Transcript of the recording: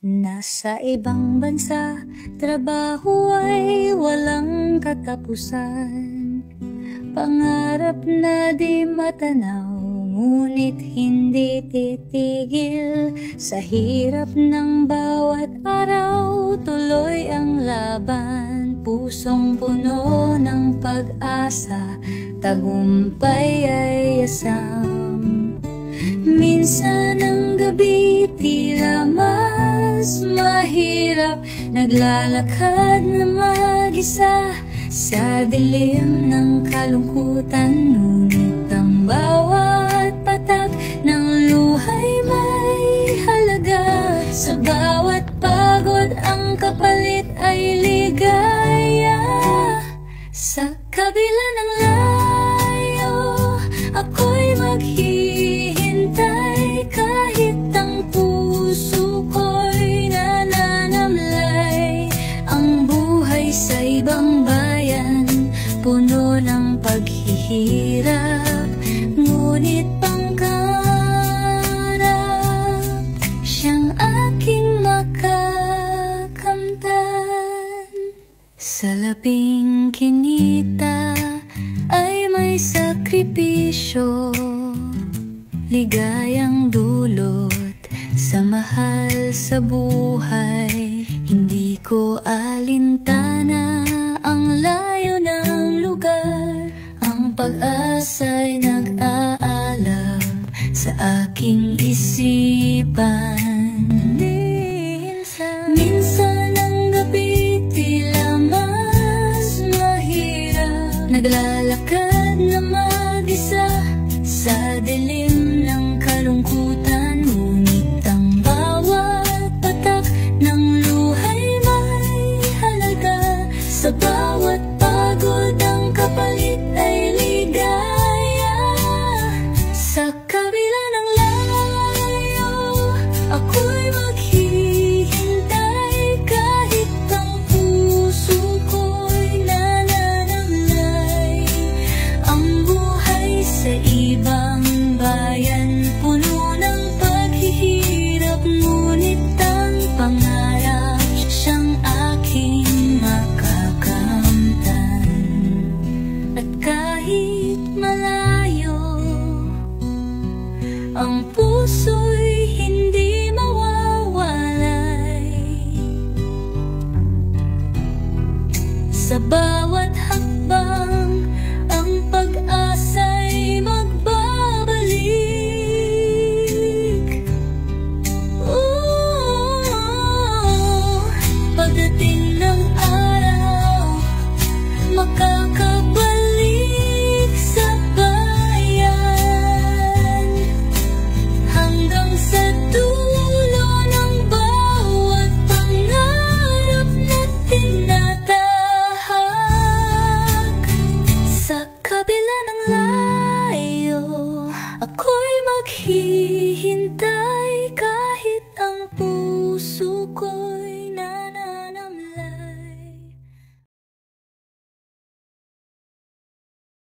Nasa ibang bansa, trabaho ay walang katapusan. Pangarap na di matanaw, ngunit hindi titigil. Sa hirap ng bawat araw, tuloy ang laban. Pusong puno ng pag-asa, tagumpay ay asam. Minsan ang gabi tila mas mahirap, naglalakad na mag-isa sa dilim ng kalungkutan. Ngunit ang bawat patak ng luhay may halaga. Sa bawat pagod ang kapalit ay ligaya. Sa kabila ng layo, ako'y maghihintay. Kahit ang puso ko'y nananamlay. Ang buhay sa ibang bayan, puno ng paghihirap, ngunit pangkarap siyang aking makakamtan. Sa labing kinita ay may sakripisyo, ligayang dulot sa mahal sa buhay. Hindi ko alintana ang layo ng lugar, ang pag-asa'y nag-aalab sa aking isipan.